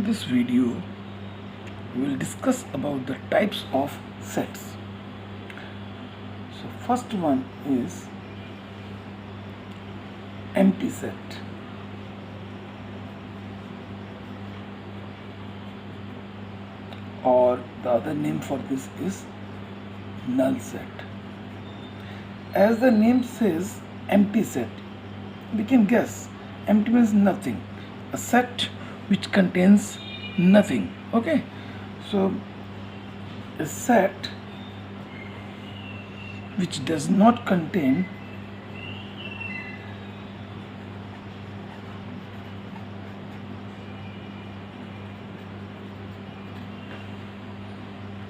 this video we will discuss about the types of sets. So first one is empty set. Or the other name for this is null set. As the name says, empty set, we can guess empty means nothing, a set which contains nothing. Okay, so a set which does not contain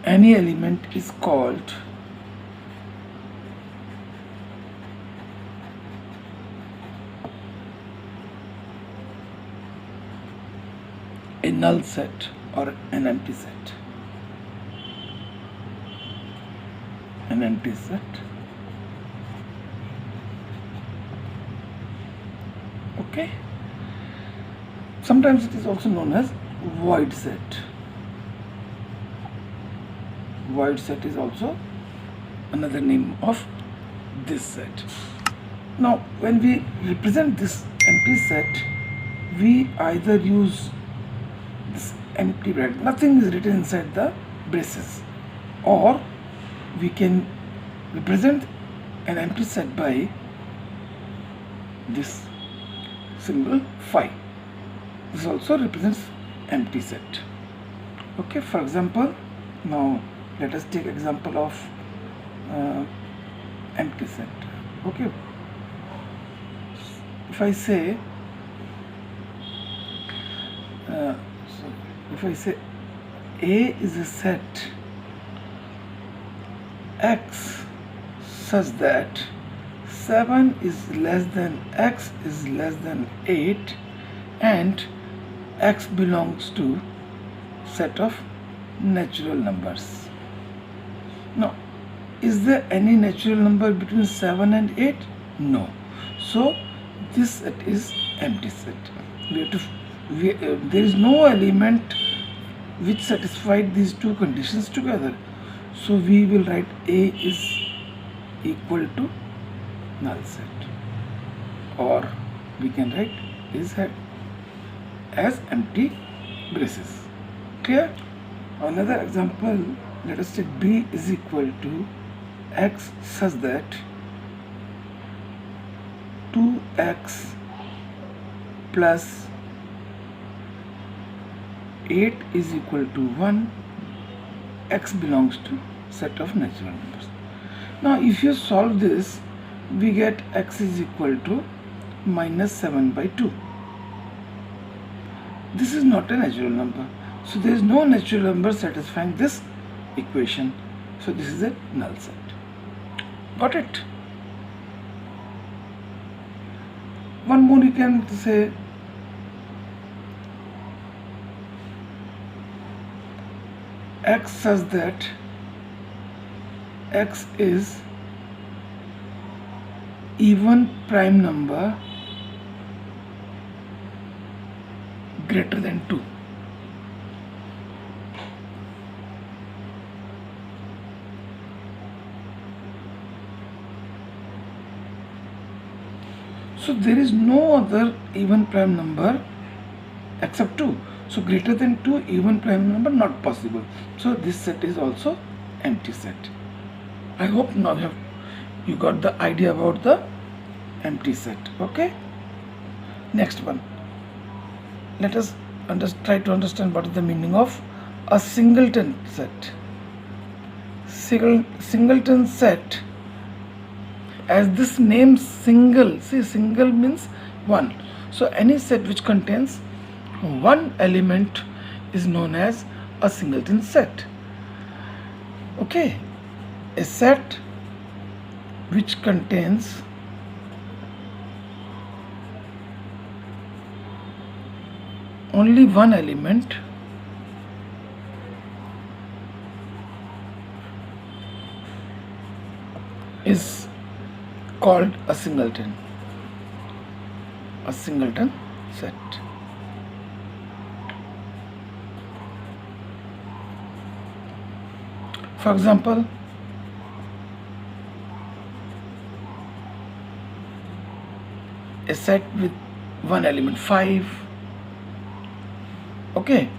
any element is called a null set or an empty set. An empty set. Okay. Sometimes it is also known as void set. Void set is also another name of this set. Now, when we represent this empty set, we either use this empty bracket, nothing is written inside the braces, or we can represent an empty set by this symbol phi. This also represents empty set. Okay, for example, now let us take example of empty set. Okay, if I say A is a set X such that 7 is less than X is less than 8 and X belongs to set of natural numbers. Now, is there any natural number between 7 and 8? No. So this set is empty set. There is no element which satisfied these two conditions together. So we will write A is equal to null set, or we can write is as empty braces. Clear? Another example, let us take B is equal to X such that 2X plus 8 is equal to 1. X belongs to set of natural numbers. Now if you solve this, we get X is equal to minus 7 by 2. This is not a natural number, so there is no natural number satisfying this equation. So this is a null set. Got it? One more you can say X such that X is even prime number greater than 2. So there is no other even prime number except 2. So greater than 2 even prime number not possible. So this set is also empty set. I hope now you got the idea about the empty set. Okay. Next one. Let us try to understand what is the meaning of a singleton set. Singleton set, as this name single, see single means one. So any set which contains one element is known as a singleton set. Okay, a set which contains only one element is called a singleton set. For example, a set with one element 5. Okay,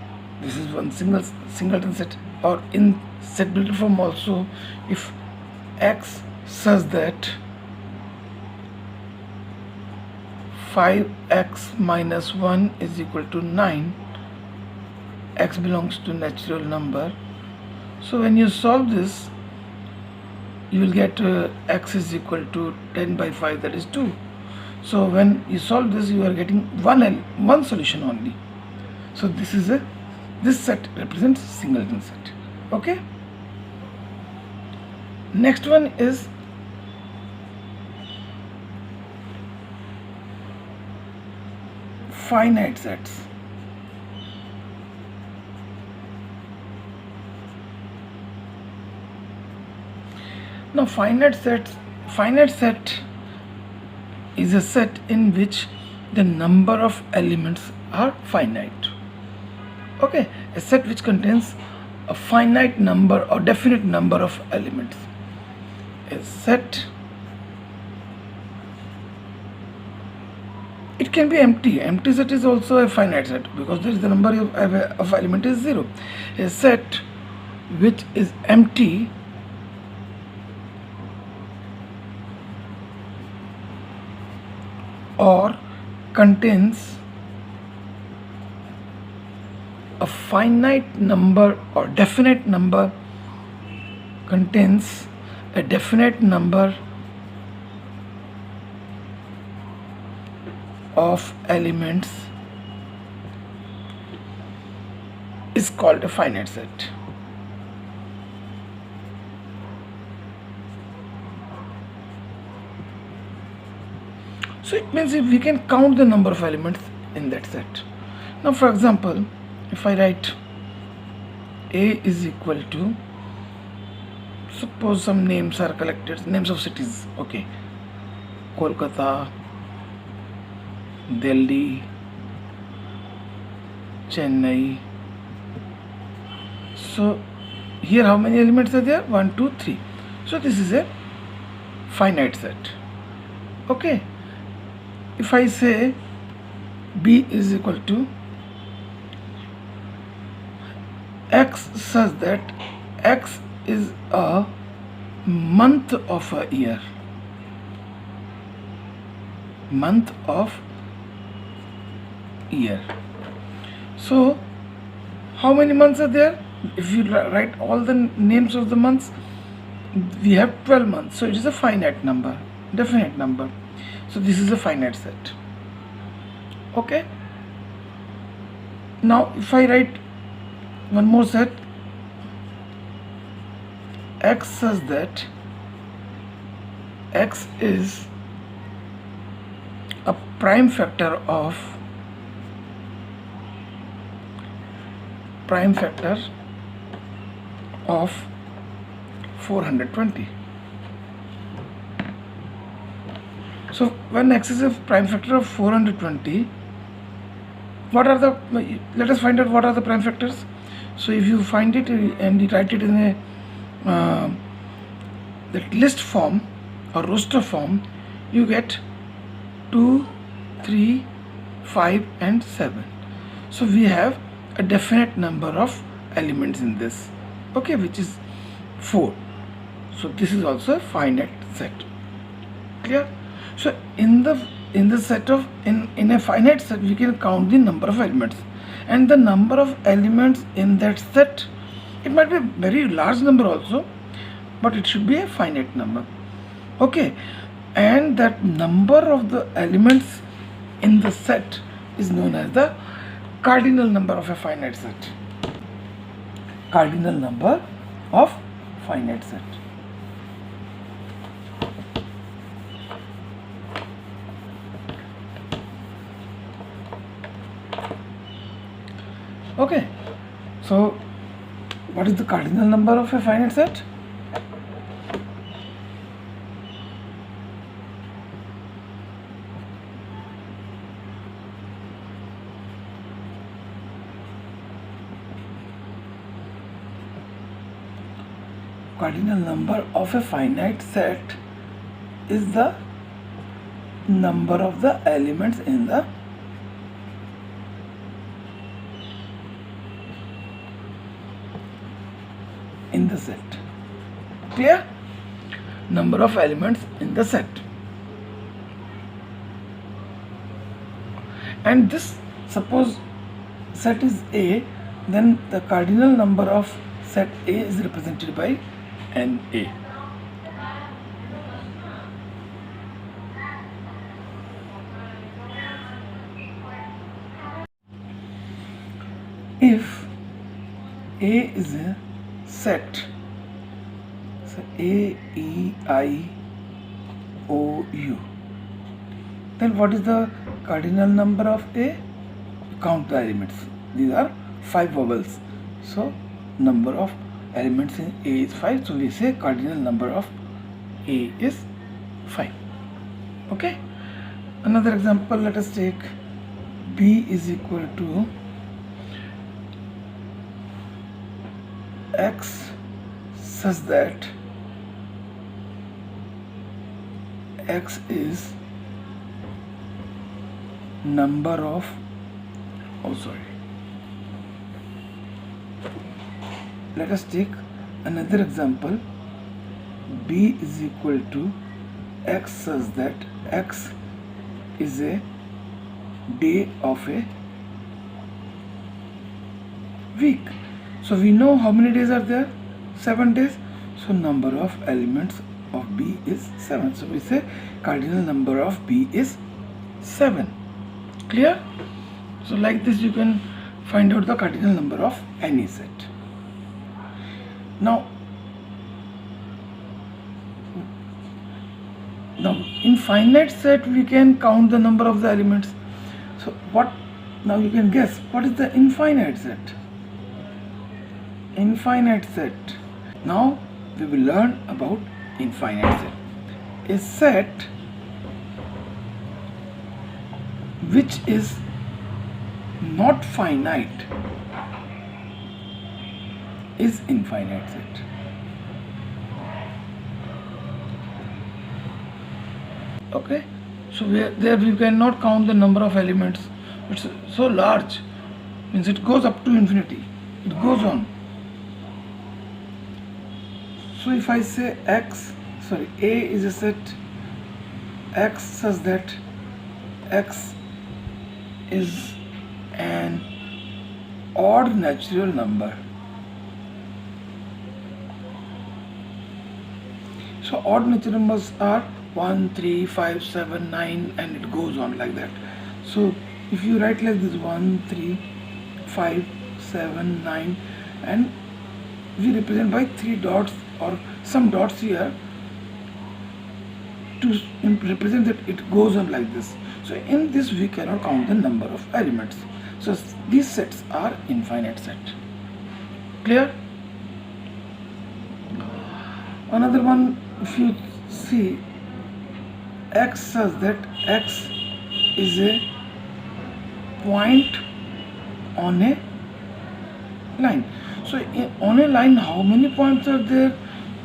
this is one singleton set. Or in set builder form also, if x such that 5x minus 1 is equal to 9, x belongs to natural number. So when you solve this, you will get x is equal to 10 by 5, that is 2. So when you solve this, you are getting one solution only. So this set represents singleton set. Okay. Next one is finite sets. Now finite set is a set in which the number of elements are finite. Okay, a set which contains a finite number or definite number of elements. A set, it can be empty. Empty set is also a finite set because there is the number of element is 0. A set which is empty or contains a finite number or definite number, contains a definite number of elements is called a finite set. So it means if we can count the number of elements in that set. Now for example, if I write A is equal to, suppose some names are collected, names of cities, okay, Kolkata, Delhi, Chennai. So here how many elements are there? 1, 2, 3. So this is a finite set. Okay. If I say B is equal to X such that X is a month of a year. Month of year. So how many months are there? If you write all the names of the months, we have 12 months. So it is a finite number, definite number. So this is a finite set. Okay. Now if I write one more set, X such that X is a prime factor of 420. So when X is a prime factor of 420, what are the, let us find out what are the prime factors. So if you find it and you write it in a that list form or roster form, you get 2, 3, 5 and 7. So we have a definite number of elements in this, okay, which is 4. So this is also a finite set. Clear? So in the set of in a finite set, we can count the number of elements, and the number of elements in that set, it might be a very large number also, but it should be a finite number. Okay, and that number of the elements in the set is known as the cardinal number of a finite set. Cardinal number of finite set. Okay, so what is the cardinal number of a finite set? cardinal number of a finite set is the number of the elements in the set. Clear? Number of elements in the set. And this, suppose set is A, then the cardinal number of set A is represented by NA. If A is a set, so A, E, I, O, U, then what is the cardinal number of A? Count the elements. These are 5 vowels. So number of elements in A is 5. So we say cardinal number of A is 5. Okay. Another example, let us take B is equal to X such that X is number of, let us take another example. B is equal to X such that X is a day of a week. So we know how many days are there? 7 days. So number of elements of B is 7. So we say cardinal number of B is 7. Clear? So like this you can find out the cardinal number of any set. Now in finite set we can count the number of the elements. So what, now you can guess what is the infinite set? Infinite set. Now we will learn about infinite set. A set which is not finite is infinite set. Okay, so there we cannot count the number of elements. It's so large, means it goes up to infinity, it goes on. So if I say A is a set X such that X is an odd natural number. So odd natural numbers are 1, 3, 5, 7, 9 and it goes on like that. So if you write like this 1, 3, 5, 7, 9 and we represent by 3 dots or some dots here to represent that it goes on like this. So in this we cannot count the number of elements. So these sets are infinite set. Clear? Another one, if you see X says that X is a point on a line. So on a line how many points are there?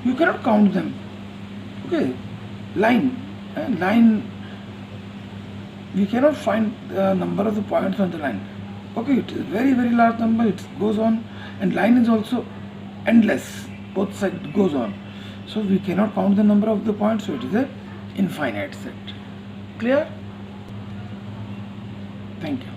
You cannot count them. Okay, line we cannot find the number of the points on the line. Okay, it is a very large number, it goes on, and line is also endless, both sides it goes on. So we cannot count the number of the points, so it is a infinite set. Clear? Thank you.